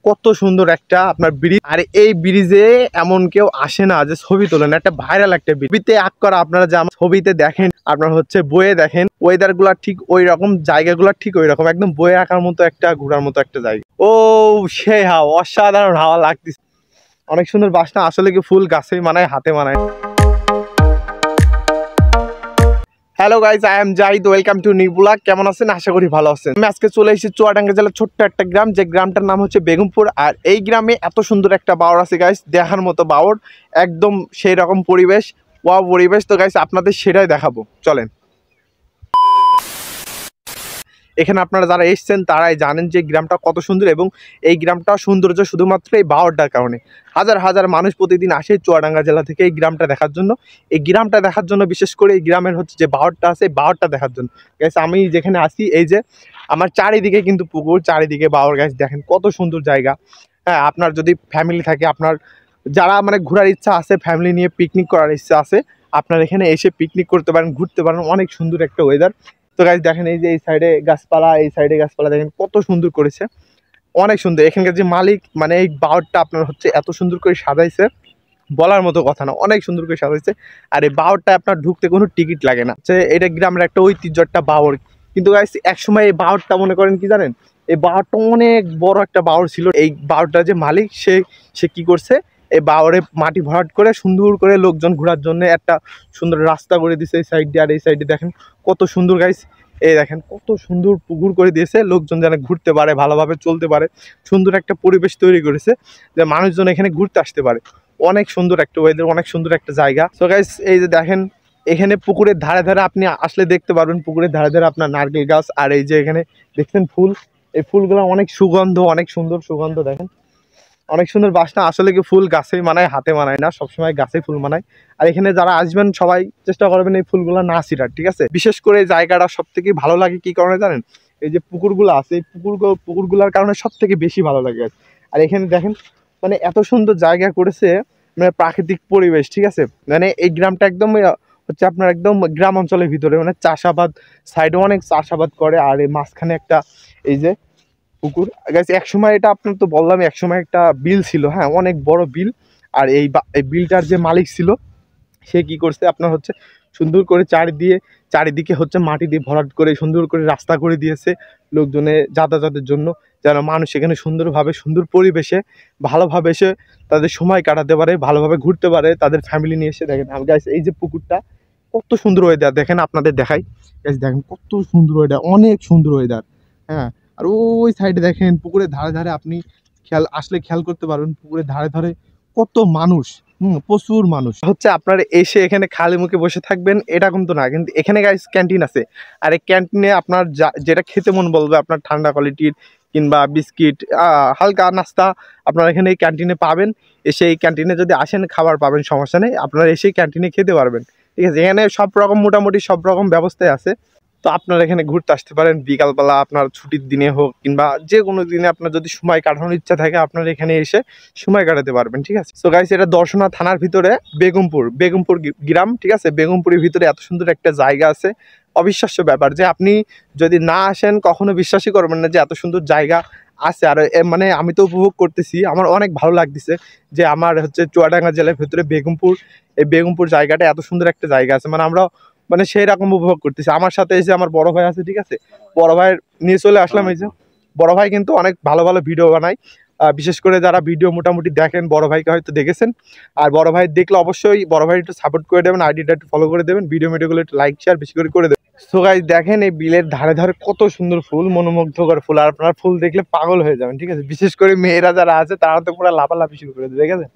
কত সুন্দর একটা আপনার ব্রিজ। আর এই ব্রিজে এমন কেউ আসে না যে ছবি তোলেন, একটা ভাইরাল একটা ছবিতে আঁক করা। আপনারা যে ছবিতে দেখেন, আপনার হচ্ছে বইয়ে দেখেন, ওয়েদার গুলা ঠিক ওই রকম, জায়গাগুলা ঠিক ওই রকম, একদম বইয়ে আঁকার মতো একটা, ঘোরার মতো একটা জায়গা। ও সেই হাওয়া, অসাধারণ হাওয়া লাগতেছে, অনেক সুন্দর বাসনা। আসলে কি ফুল গাছেই মানায়, হাতে মানায়। Hello guys, I am Zahid, welcome to new blog. কেমন আছেন? আশা করি ভালো আছেন। আমি আজকে চলে এসেছি চুয়াডাঙ্গা জেলার ছোট্ট একটা গ্রাম, যে গ্রামটার নাম হচ্ছে বেগমপুর। আর এই গ্রামে এত সুন্দর একটা বাওর আছে গাইজ, দেখার মতো বাওর, একদম সেই রকম পরিবেশ, ওয়াও পরিবেশ। তো গাইজ আপনাদের সেটাই দেখাবো, চলেন। এখানে আপনারা যারা এসছেন তারাই জানেন যে গ্রামটা কত সুন্দর, এবং এই গ্রামটা সৌন্দর্য শুধুমাত্র এই বাওরটার কারণে। হাজার হাজার মানুষ প্রতিদিন আসে চুয়াডাঙ্গা জেলা থেকে এই গ্রামটা দেখার জন্য। এই গ্রামটা দেখার জন্য, বিশেষ করে এই গ্রামের হচ্ছে যে বাওরটা আছে, বাওরটা দেখার জন্য। গ্যাস আমি যেখানে আসি, এই যে আমার চারিদিকে কিন্তু পুকুর, চারিদিকে বাওর। গ্যাস দেখেন কত সুন্দর জায়গা। হ্যাঁ, আপনার যদি ফ্যামিলি থাকে, আপনার যারা মানে ঘোরার ইচ্ছা আছে, ফ্যামিলি নিয়ে পিকনিক করার ইচ্ছা আছে, আপনার এখানে এসে পিকনিক করতে পারেন, ঘুরতে পারেন। অনেক সুন্দর একটা ওয়েদার। তো গাইস দেখেন, এই যে এই সাইডে গাছপালা, এই সাইডে গাছপালা, দেখেন কত সুন্দর করেছে, অনেক সুন্দর। এখানকার যে মালিক, মানে এই বাওরটা আপনার হচ্ছে এত সুন্দর করে সাজাইছে, বলার মতো কথা না, অনেক সুন্দর করে সাজাইছে। আর এই বাওরটা আপনার ঢুকতে কোনো টিকিট লাগে না। এটা গ্রামের একটা ঐতিহ্য, একটা বাওর। কিন্তু গাইস একসময় এই বাওরটা মনে করেন কি জানেন, এই বাওরটা অনেক বড় একটা বাওর ছিল। এই বাওরটার যে মালিক, সে কি করছে, এই বাওরে মাটি ভরাট করে সুন্দর করে লোকজন ঘোরার জন্য একটা সুন্দর রাস্তা করে দিয়েছে এই সাইড দিয়ে। আর এই সাইডে দেখেন কত সুন্দর গাইস, এই দেখেন কত সুন্দর পুকুর করে দিয়েছে, লোকজন যেন ঘুরতে পারে, ভালোভাবে চলতে পারে। সুন্দর একটা পরিবেশ তৈরি করেছে যে মানুষজন এখানে ঘুরতে আসতে পারে। অনেক সুন্দর একটা ওয়েদার, অনেক সুন্দর একটা জায়গা। সো গাইস এই যে দেখেন, এখানে পুকুরের ধারে ধারে আপনি আসলে দেখতে পারবেন, পুকুরের ধারে ধারে আপনার নারকেল গাছ। আর এই যে এখানে দেখছেন ফুল, এই ফুলগুলো অনেক সুগন্ধ, অনেক সুন্দর সুগন্ধ। দেখেন অনেক সুন্দর বাসনা। আসলে কি ফুল গাছেই মানায়, হাতে মানায় না, সবসময় গাছে ফুল মানায়। আর এখানে যারা আসবেন সবাই চেষ্টা করবেন এই ফুলগুলো না ছিঁড়ার, ঠিক আছে? বিশেষ করে এই জায়গাটা সব থেকে ভালো লাগে কি কারণে জানেন? এই যে পুকুরগুলো আছে, এই পুকুরগুলোর কারণে সব থেকে বেশি ভালো লাগে। আর এখানে দেখেন মানে এত সুন্দর জায়গা করেছে, মানে প্রাকৃতিক পরিবেশ, ঠিক আছে? মানে এই গ্রামটা একদম হচ্ছে আপনার একদম গ্রাম অঞ্চলের ভিতরে, মানে চাষাবাদ, সাইডে অনেক চাষাবাদ করে। আর এই মাঝখানে একটা এই যে পুকুর। গাইস এক সময়, এটা আপনার তো বললাম, এক সময় একটা বিল ছিল, হ্যাঁ, অনেক বড় বিল। আর এই বিলটার যে মালিক ছিল, সে কি করছে আপনার হচ্ছে সুন্দর করে চারিদিকে হচ্ছে মাটি দিয়ে ভরাট করে সুন্দর করে রাস্তা করে দিয়েছে লোকজনের যাতায়াতের জন্য, যেন মানুষ এখানে সুন্দরভাবে, সুন্দর পরিবেশে ভালোভাবে এসে তাদের সময় কাটাতে পারে, ভালোভাবে ঘুরতে পারে তাদের ফ্যামিলি নিয়ে এসে। দেখেন গাইস এই যে পুকুরটা, কত সুন্দর ওয়েদার। দেখেন আপনাদের দেখাই, গাইস দেখেন কত সুন্দর ওয়েদার, অনেক সুন্দর ওয়েদার। হ্যাঁ, আর ওই সাইডে দেখেন পুকুরের ধারে ধারে আপনি খেয়াল করতে পারবেন, পুকুরের ধারে ধারে কত মানুষ, প্রচুর মানুষ হচ্ছে। আপনার এসে এখানে খালি মুখে বসে থাকবেন এটা কিন্তু না, কিন্তু এখানে গাইস ক্যান্টিন আছে। আর এই ক্যান্টিনে আপনার যেটা খেতে মন বলবে, আপনার ঠান্ডা কোয়ালিটির কিংবা বিস্কিট, হালকা নাস্তা আপনারা এখানে এই ক্যান্টিনে পাবেন। এসে এই ক্যান্টিনে যদি আসেন, খাবার পাবেন, সমস্যা নেই, আপনারা এসে ক্যান্টিনে খেতে পারবেন, ঠিক আছে? এখানে সব রকম, মোটামুটি সব রকম ব্যবস্থাই আছে। তো আপনারা এখানে ঘুরতে আসতে পারেন বিকালবেলা, আপনার ছুটির দিনে হোক কিংবা যে কোনো দিনে আপনার যদি সময় কাটানোর ইচ্ছা থাকে, আপনারা এখানে এসে সময় কাটাতে পারবেন, ঠিক আছে? সো গাইস এটা দর্শনা থানার ভিতরে বেগমপুর গ্রাম, ঠিক আছে? বেগমপুরের ভিতরে এত সুন্দর একটা জায়গা আছে, অবিশ্বাস্য ব্যাপার। যে আপনি যদি না আসেন কখনো বিশ্বাসই করবেন না যে এত সুন্দর জায়গা আছে। আর মানে আমি তো উপভোগ করতেছি, আমার অনেক ভালো লাগতেছে যে আমার হচ্ছে চুয়াডাঙ্গা জেলার ভিতরে বেগমপুর, এই বেগমপুর জায়গাটা এত সুন্দর একটা জায়গা আছে। মানে আমরা মানে সেই রকম উপভোগ করতেছি। আমার সাথে এসে আমার বড় ভাই আছে, ঠিক আছে? বড় ভাইয়ের নিয়ে চলে আসলাম। এই যে বড় ভাই কিন্তু অনেক ভালো ভালো ভিডিও বানায়, বিশেষ করে যারা ভিডিও মোটামুটি দেখেন, বড় ভাইকে হয়তো দেখেছেন। আর বড় ভাই দেখলে অবশ্যই বড় ভাই একটু সাপোর্ট করে দেবেন, আইডিটা একটু ফলো করে দেবেন, ভিডিওগুলো একটু লাইক শেয়ার বেশি করে দেবেন। সো গাইস দেখেন এই বিলের ধারে ধারে কত সুন্দর ফুল, মনোমুগ্ধকর ফুল। আর আপনার ফুল দেখলে পাগল হয়ে যাবেন, ঠিক আছে? বিশেষ করে মেয়েরা যারা আছে তারা তো পুরো লাফালাফি শুরু করে দেবে, ঠিক আছে?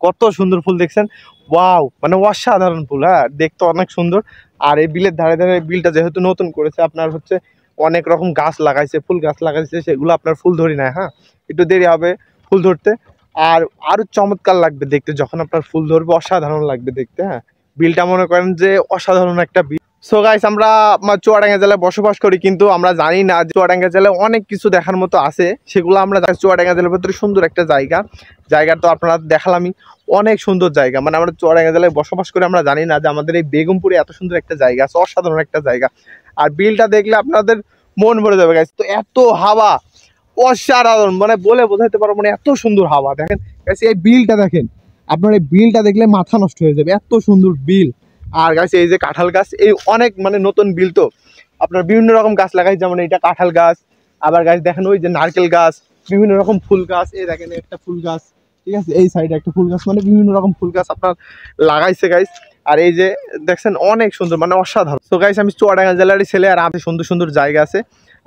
কত সুন্দর ফুল দেখছেন, ওয়াও, মানে অসাধারণ ফুল। হ্যাঁ, দেখতে অনেক সুন্দর। আর এই বিলের ধারে ধারে, বিলটা যেহেতু নতুন করেছে, আপনার হচ্ছে অনেক রকম গাছ লাগাইছে, ফুল গাছ লাগাইছে, সেগুলো আপনার ফুল ধরি না, হ্যাঁ, একটু দেরি হবে ফুল ধরতে। আর আরো চমৎকার লাগবে দেখতে যখন আপনার ফুল ধরবে, অসাধারণ লাগবে দেখতে। হ্যাঁ, বিলটা মনে করেন যে অসাধারণ একটা বিল। সো গাইস আমরা চুয়াডাঙ্গা জেলায় বসবাস করি, কিন্তু আমরা জানি না চুয়াডাঙ্গা জেলায় অনেক কিছু দেখার মতো আছে, সেগুলো আমরা চুয়াডাঙ্গা জেলার ভিতরে সুন্দর একটা জায়গা তো আপনারা দেখালামই, অনেক সুন্দর জায়গা। মানে আমরা চুয়াডাঙ্গা জেলায় বসবাস করে আমরা জানি না যে আমাদের এই বেগমপুরে এত সুন্দর একটা জায়গা আছে, অসাধারণ একটা জায়গা। আর বিলটা দেখলে আপনাদের মন ভরে যাবে গাইস। তো এত হাওয়া, অসাধারণ, মানে বলে বোঝাতে পারবো না, এত সুন্দর হাওয়া। দেখেন গাইস এই বিলটা দেখেন, আপনার এই বিলটা দেখলে মাথা নষ্ট হয়ে যাবে, এত সুন্দর বিল। আর গাইস এই যে কাঁঠাল গাছ, এই অনেক মানে নতুন বিল তো আপনার বিভিন্ন রকম গাছ লাগাই, যেমন এটা কাঁঠাল গাছ, আবার গাছ দেখেন ওই যে নারকেল গাছ, বিভিন্ন রকম ফুল গাছ, এই দেখেন একটা ফুল গাছ, ঠিক আছে, এই সাইডে একটা ফুল গাছ, মানে বিভিন্ন রকম ফুল গাছ আপনার লাগাইছে গাইস। আর এই যে দেখছেন অনেক সুন্দর, মানে অসাধারণ। তো গাইস আমি চুয়াডাঙ্গা জেলারই ছেলে, আর আমাদের সুন্দর সুন্দর জায়গা আছে,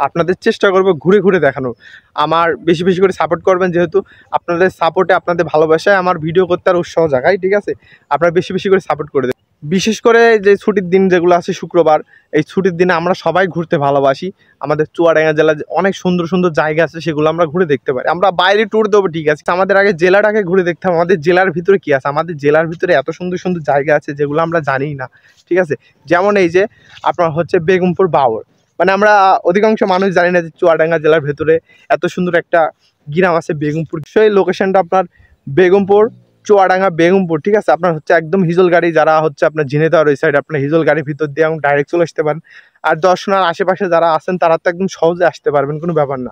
আপনাদের চেষ্টা করবো ঘুরে ঘুরে দেখানোর। আমার বেশি বেশি করে সাপোর্ট করবেন, যেহেতু আপনাদের সাপোর্টে, আপনাদের ভালোবাসায় আমার ভিডিও করতে আর উৎসাহ জাগায়, ঠিক আছে। আপনারা বেশি বেশি করে সাপোর্ট করে দেন। বিশেষ করে যে ছুটির দিন যেগুলো আছে শুক্রবার, এই ছুটির দিনে আমরা সবাই ঘুরতে ভালোবাসি। আমাদের চুয়াডাঙ্গা জেলায় অনেক সুন্দর সুন্দর জায়গা আছে, সেগুলো আমরা ঘুরে দেখতে পারি। আমরা বাইরে ট্যুর দেবো ঠিক আছে, আমাদের আগে জেলাটাকে ঘুরে দেখতে হবে, আমাদের জেলার ভিতরে কি আছে। আমাদের জেলার ভিতরে এত সুন্দর সুন্দর জায়গা আছে যেগুলো আমরা জানিই না, ঠিক আছে। যেমন এই যে আপনার হচ্ছে বেগমপুর বাওর, মানে আমরা অধিকাংশ মানুষ জানি না যে চুয়াডাঙ্গা জেলার ভেতরে এত সুন্দর একটা গ্রাম আছে বেগমপুর। সেই লোকেশনটা আপনার বেগমপুর, চুয়াডাঙ্গা বেগমপুর, ঠিক আছে। আপনার হচ্ছে একদম হিজল গাড়ি, যারা হচ্ছে আপনার ঝিনেদার ওই সাইড, আপনার হিজল গাড়ির ভিতর দিয়ে ডাইরেক্ট চলে আসতে পারেন। আর দর্শনার আশেপাশে যারা আছেন তারা তো একদম সহজে আসতে পারবেন, কোনো ব্যাপার না,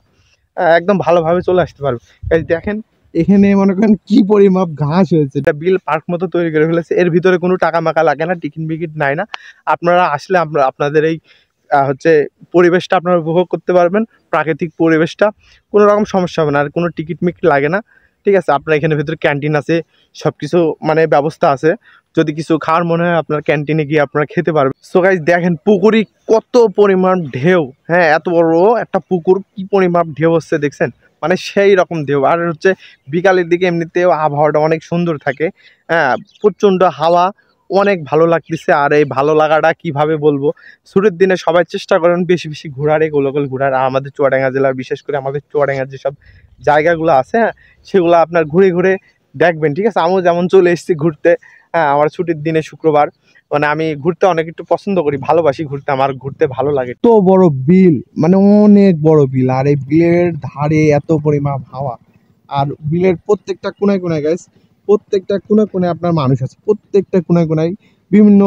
একদম ভালোভাবে চলে আসতে পারবেন। এই দেখেন এখানে মনে করেন কি পরিমাপ ঘাস হয়েছে, এটা বিল পার্ক মতো তৈরি করে ফেলেছে। এর ভিতরে কোনো টাকা মাকা লাগে না, টিকিট বিকিট নাই না। আপনারা আসলে আপনাদের এই হচ্ছে পরিবেশটা আপনারা উপভোগ করতে পারবেন, প্রাকৃতিক পরিবেশটা, কোনো রকম সমস্যা হবে না, আর কোনো টিকিট মিকিট লাগে না, ঠিক আছে। আপনার এখানে ভিতরে ক্যান্টিন আছে, সব কিছু মানে ব্যবস্থা আছে। যদি কিছু খাওয়ার মনে হয় আপনার ক্যান্টিনে গিয়ে আপনারা খেতে পারবেন। সো গাইস দেখেন পুকুরি কত পরিমাণ ঢেউ, হ্যাঁ এত বড় একটা পুকুর, কি পরিমাণ ঢেউ হচ্ছে দেখছেন, মানে সেই রকম ঢেউ। আর হচ্ছে বিকালের দিকে এমনিতেও আবহাওয়াটা অনেক সুন্দর থাকে, হ্যাঁ প্রচণ্ড হাওয়া, অনেক ভালো লাগতেছে। আর এই ভালো লাগাটা কিভাবে বলবো, ছুটির দিনে সবাই চেষ্টা করেন বেশি বেশি ঘোরার, এই গোলগোল ঘোরার। আর আমাদের চুয়াডাঙ্গা জেলার বিশেষ করে আমাদের চুয়াডাঙ্গার যেসব জায়গাগুলো আছে, হ্যাঁ সেগুলো আপনার ঘুরে ঘুরে দেখবেন, ঠিক আছে। আমিও যেমন চলে এসেছি ঘুরতে, হ্যাঁ আমার ছুটির দিনে শুক্রবার, মানে আমি ঘুরতে অনেক একটু পছন্দ করি, ভালোবাসি ঘুরতে, আমার ঘুরতে ভালো লাগে। তো বড় বিল, মানে অনেক বড় বিল, আর এই বিলের ধারে এত পরিমাণ হাওয়া, আর বিলের প্রত্যেকটা কোনায় কোনায় গাইস, প্রত্যেকটা কোনায় কোনায় আপনার মানুষ আছে, প্রত্যেকটা কোনায় কোনায় বিভিন্ন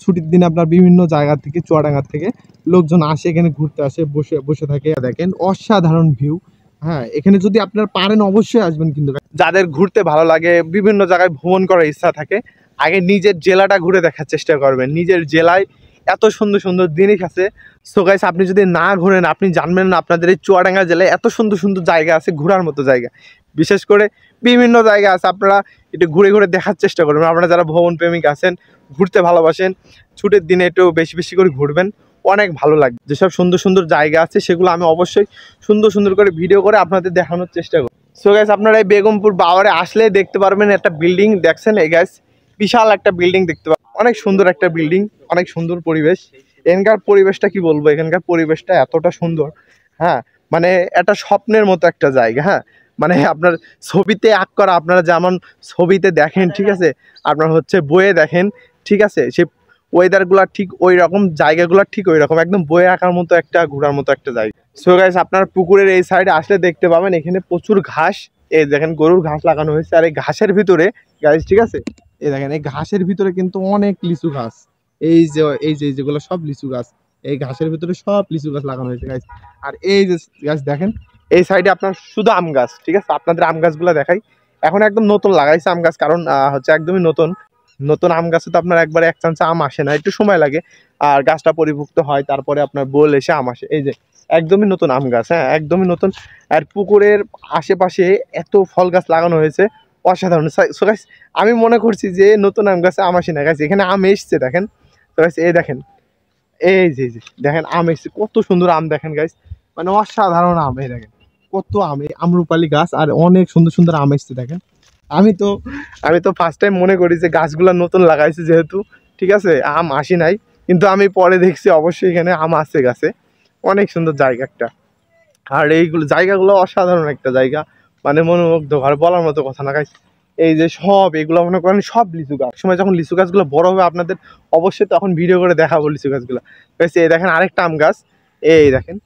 ছুটির দিনে আপনার বিভিন্ন জায়গা থেকে, চুয়াডাঙ্গা থেকে লোকজন আসে, এখানে ঘুরতে আসে, বসে বসে থাকে। দেখেন অসাধারণ ভিউ, হ্যাঁ এখানে যদি আপনারা পারেন অবশ্যই আসবেন। কিন্তু যাদের ঘুরতে ভালো লাগে, বিভিন্ন জায়গায় ভ্রমণ করার ইচ্ছা থাকে, আগে নিজের জেলাটা ঘুরে দেখার চেষ্টা করবেন। নিজের জেলায় এত সুন্দর সুন্দর জিনিস আছে। সো গাইস আপনি যদি না ঘুরেন আপনি জানবেন না আপনাদের এই চুয়াডাঙ্গা জেলায় এত সুন্দর সুন্দর জায়গা আছে, ঘোরার মতো জায়গা। বিশেষ করে বিভিন্ন জায়গা আছে, আপনারা একটু ঘুরে ঘুরে দেখার চেষ্টা করবেন। আপনারা যারা ভ্রমণ প্রেমিক আছেন, ঘুরতে ভালোবাসেন, ছুটির দিনে একটু বেশি বেশি করে ঘুরবেন, অনেক ভালো লাগবে। যেসব সুন্দর সুন্দর জায়গা আছে সেগুলো আমি অবশ্যই সুন্দর সুন্দর করে ভিডিও করে আপনাদের দেখানোর চেষ্টা করব। সো গাইস আপনারা এই বেগমপুর বাওয়ারে আসলে দেখতে পারবেন একটা বিল্ডিং, দেখছেন এই গাইস বিশাল একটা বিল্ডিং দেখতে পাবেন, অনেক সুন্দর একটা বিল্ডিং, অনেক সুন্দর পরিবেশ। এখানকার পরিবেশটা কি বলবো, এখানকার পরিবেশটা এতটা সুন্দর, হ্যাঁ মানে একটা স্বপ্নের মতো একটা জায়গা, হ্যাঁ মানে আপনার ছবিতে আঁক করা, আপনারা যেমন ছবিতে দেখেন, ঠিক আছে, আপনার হচ্ছে বইয়ে দেখেন, ঠিক আছে, সে ওয়েদারগুলো ঠিক ওই রকম, জায়গাগুলো ঠিক ওই রকম, একদম বইয়ে আঁকার মতো একটা, ঘোরার মতো একটা জায়গা। সো গাইস আপনার পুকুরের এই সাইডে আসলে দেখতে পাবেন এখানে প্রচুর ঘাস, এই দেখেন গরুর ঘাস লাগানো হয়েছে। আর এই ঘাসের ভিতরে গাইস, ঠিক আছে, এই দেখেন এই ঘাসের ভিতরে কিন্তু অনেক লিচু গাছ, এই যে যেগুলো সব লিচু গাছ, এই ঘাসের ভিতরে সব লিচু গাছ লাগানো হয়েছে গাইস। আর এই যে গাছ দেখেন এই সাইডে আপনার শুধু আম গাছ, ঠিক আছে। আপনাদের আম গাছগুলো দেখাই, এখন একদম নতুন লাগাইছে আম গাছ, কারণ হচ্ছে একদমই নতুন নতুন আম গাছে তো আপনার একবারে এক চান্সে আম আসে না, একটু সময় লাগে। আর গাছটা পরিপুক্ত হয়, তারপরে আপনার বোল এসে আম আসে। এই যে একদমই নতুন আম গাছ, হ্যাঁ একদমই নতুন। আর পুকুরের আশেপাশে এত ফল গাছ লাগানো হয়েছে, অসাধারণ। সো গাইস আমি মনে করছি যে নতুন আম গাছে আম আসে না গাছ, এখানে আম এসছে দেখেন। তো গাইস এই দেখেন, এই যে দেখেন আম এসছে, কত সুন্দর আম দেখেন গাইস, মানে অসাধারণ আম। এই দেখেন কত আম, এই আমরুপালি গাছ, আর অনেক সুন্দর সুন্দর আম এসছে দেখেন। আমি তো ফার্স্ট টাইম মনে করি যে গাছগুলো নতুন লাগাইছে যেহেতু, ঠিক আছে, আম আসি নাই, কিন্তু আমি পরে দেখছি অবশ্যই এখানে আম আছে গাছে। অনেক সুন্দর জায়গা একটা, আর এইগুলো জায়গাগুলো অসাধারণ একটা জায়গা, মানে মনোমুগ্ধকর, বলার মতো কথা না গাইস। এই যে সব এগুলো মনে করেন সব লিচু গাছ, সময় যখন লিচু গাছগুলো বড় হবে আপনাদের অবশ্যই তখন ভিডিও করে দেখাবো লিচু গাছগুলো। এই দেখেন আরেকটা আম গাছ, এই দেখেন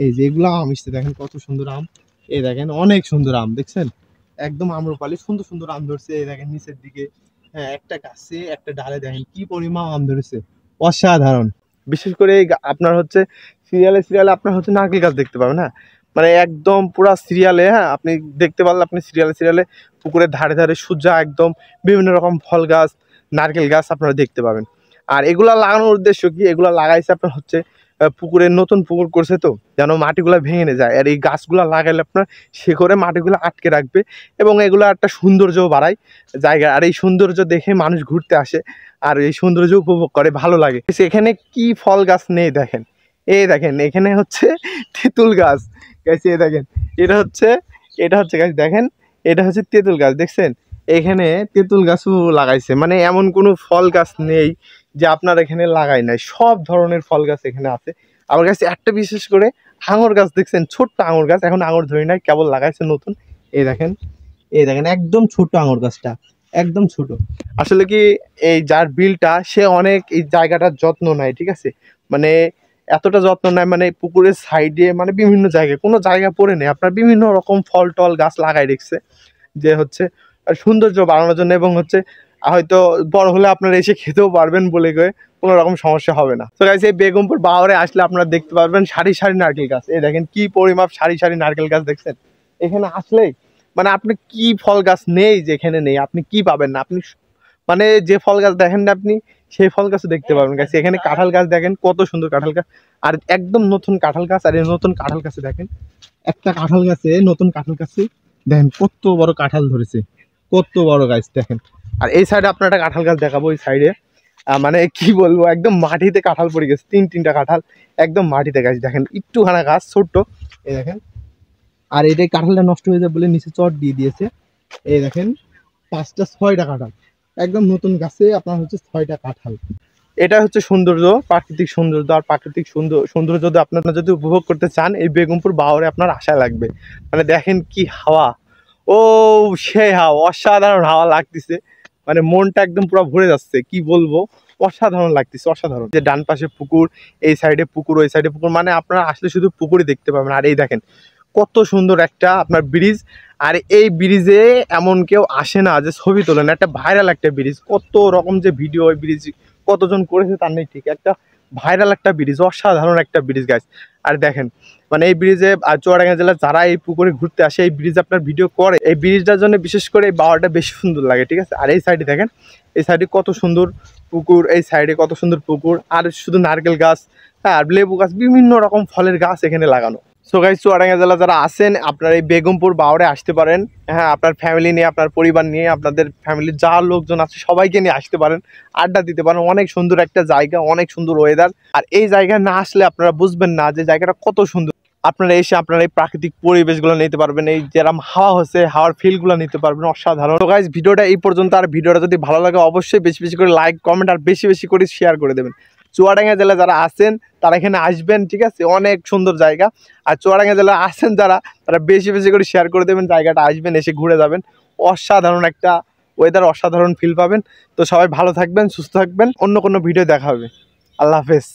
এই যে এগুলো আম এসছে দেখেন, কত সুন্দর আম। এই দেখেন অনেক সুন্দর আম দেখছেন, একদম আম্রপালি, সুন্দর সুন্দর আম ধরছে। এই দেখেন নিচের দিকে, হ্যাঁ একটা গাছে একটা ডালে দেখেন কি পরিমাণ আম ধরেছে, অসাধারণ। বিশেষ করে আপনার হচ্ছে সিরিয়ালে আপনার হচ্ছে নারকেল গাছ দেখতে পাবেন, হ্যাঁ মানে একদম পুরা সিরিয়ালে, হ্যাঁ আপনি দেখতে পারলে আপনি সিরিয়ালে সিরিয়ালে পুকুরের ধারে ধারে সূর্যা একদম বিভিন্ন রকম ফল গাছ, নারকেল গাছ আপনারা দেখতে পাবেন। আর এগুলা লাগানোর উদ্দেশ্য কি, এগুলা লাগাইছে আপনার হচ্ছে পুকুরের নতুন পুকুর করছে তো, যেন মাটিগুলা ভেঙে না যায়। আর এই গাছগুলা লাগাইলে আপনার শেকড়ে মাটিগুলো আটকে রাখবে এবং এগুলো একটা সৌন্দর্য বাড়ায় জায়গা। আর এই সৌন্দর্য দেখে মানুষ ঘুরতে আসে আর এই সৌন্দর্য উপভোগ করে, ভালো লাগে। এখানে কি ফল গাছ নেই দেখেন, এই দেখেন এখানে হচ্ছে তেঁতুল গাছ গাছ, এই দেখেন এটা হচ্ছে গাছ, দেখেন এটা হচ্ছে তেঁতুল গাছ, দেখছেন এখানে তেঁতুল গাছও লাগাইছে। মানে এমন কোনো ফল গাছ নেই যে আপনার এখানে লাগাই নাই, সব ধরনের ফল গাছ এখানে আছে। আমার কাছে একটা বিশেষ করে আঙুর গাছ দেখছেন, ছোট্ট আঙুর গাছ, এখন আঙুর ধরি নাই, কেবল লাগাইছে নতুন। এই দেখেন একদম ছোট আঙুর গাছটা, একদম ছোট। আসলে কি এই যার বিলটা সে অনেক এই জায়গাটার যত্ন নেয়, ঠিক আছে, মানে এতটা যত্ন নেয়, মানে পুকুরের সাইডে মানে বিভিন্ন জায়গায় কোনো জায়গা পড়ে নেই, আপনার বিভিন্ন রকম ফল টল গাছ লাগাই রেখেছে যে হচ্ছে সৌন্দর্য বাড়ানোর জন্য, এবং হচ্ছে হয়তো বড় হলে আপনারা এসে খেতেও পারবেন বলে গিয়ে কোনো রকম সমস্যা হবে না। তো গাইস এই বেগমপুর বাওরে আসলে আপনারা দেখতে পারবেন সারি সারি নারকেল গাছ, এই দেখেন কি পরিমাপ সারি সারি নারকেল গাছ, দেখছেন এখানে আসলেই মানে আপনি কি ফল গাছ নেই যে এখানে নেই, আপনি কি পাবেন না, আপনি মানে যে ফল গাছ দেখেন না আপনি সেই ফল গাছও দেখতে পাবেন গাছ। এখানে কাঁঠাল গাছ দেখেন কত সুন্দর কাঁঠাল গাছ, আর একদম নতুন কাঁঠাল গাছ। আর এই নতুন কাঁঠাল গাছে দেখেন একটা কাঁঠাল গাছে, নতুন কাঁঠাল গাছে দেখেন কত বড় কাঁঠাল ধরেছে, কত বড় গাছ দেখেন। আর এই সাইডে আপনার একটা কাঁঠাল গাছ দেখাবো, ওই সাইডে মানে কি বলবো একদম মাটিতে কাঁঠাল পড়ে গেছে, তিনটা কাঁঠাল একদম মাটিতে গাছ, দেখেন একটুখানা গাছ ছোট্ট, এই দেখেন। আর এটাই কাঁঠালটা নষ্ট হয়ে যাবে বলে নিচে চট দিয়ে দিয়েছে, এই দেখেন 5টা 6টা কাঁঠাল একদম নতুন গাছে আপনার হচ্ছে 6টা কাঁঠাল। এটা হচ্ছে সৌন্দর্য, প্রাকৃতিক সৌন্দর্য। আর প্রাকৃতিক সৌন্দর্য যদি আপনারা যদি উপভোগ করতে চান এই বেগমপুর বাওরে আপনার আশা লাগবে। মানে দেখেন কি হাওয়া, ও সেই হাওয়া, অসাধারণ হাওয়া লাগতেছে, মানে মনটা একদম পুরো ভরে যাচ্ছে, কি বলবো অসাধারণ লাগতেছে, অসাধারণ। যে ডান পাশে পুকুর, এই সাইডে পুকুর, ওই সাইডে পুকুর, মানে আপনারা আসলে শুধু পুকুরই দেখতে পাবেন। আর এই দেখেন কত সুন্দর একটা আপনার ব্রিজ, আর এই ব্রিজে এমন কেউ আসে না যে ছবি তোলেন, একটা ভাইরাল একটা ব্রিজ, কত রকম যে ভিডিও ওই ব্রিজ কতজন করেছে তার নেই ঠিক, একটা ভাইরাল একটা ব্রিজ, অসাধারণ একটা ব্রিজ গাইস। আর দেখেন মানে এই ব্রিজে চুয়াডাঙ্গা জেলার যারা এই পুকুরে ঘুরতে আসে এই ব্রিজ আপনার ভিডিও করে, এই ব্রিজটার জন্য বিশেষ করে এই বাওয়াটা বেশি সুন্দর লাগে, ঠিক আছে। আর এই সাইডে দেখেন, এই সাইডে কত সুন্দর পুকুর, এই সাইডে কত সুন্দর পুকুর, আর শুধু নারকেল গাছ, হ্যাঁ আর লেবু গাছ, বিভিন্ন রকম ফলের গাছ এখানে লাগানো। সো গাইস চুয়াডাঙ্গা জেলা যারা আছেন আপনারা এই বেগমপুর বাওরে আসতে পারেন, হ্যাঁ আপনার ফ্যামিলি নিয়ে, আপনার পরিবার নিয়ে, আপনাদের ফ্যামিলির যা লোকজন আছে সবাইকে নিয়ে আসতে পারেন, আড্ডা দিতে পারেন। অনেক সুন্দর একটা জায়গা, অনেক সুন্দর ওয়েদার। আর এই জায়গায় না আসলে আপনারা বুঝবেন না যে জায়গাটা কত সুন্দর। আপনারা এসে আপনারা এই প্রাকৃতিক পরিবেশগুলো নিতে পারবেন, এই যেরকম হাওয়া হচ্ছে হাওয়ার ফিলগুলো নিতে পারবেন, অসাধারণ। তো গাইস ভিডিওটা এই পর্যন্ত, আর ভিডিওটা যদি ভালো লাগে অবশ্যই বেশি বেশি করে লাইক কমেন্ট আর বেশি বেশি করে শেয়ার করে দেবেন। চুয়াডাঙ্গা জেলা যারা আছেন তারা এখানে আসবেন, ঠিক আছে, অনেক সুন্দর জায়গা। আর চুয়াডাঙ্গা জেলা আছেন যারা, তারা বেশি বেশি করে শেয়ার করে দেবেন জায়গাটা, আসবেন এসে ঘুরে যাবেন, অসাধারণ একটা ওয়েদার, অসাধারণ ফিল পাবেন। তো সবাই ভালো থাকবেন, সুস্থ থাকবেন, অন্য কোনো ভিডিও দেখা হবে। আল্লাহ হাফেজ।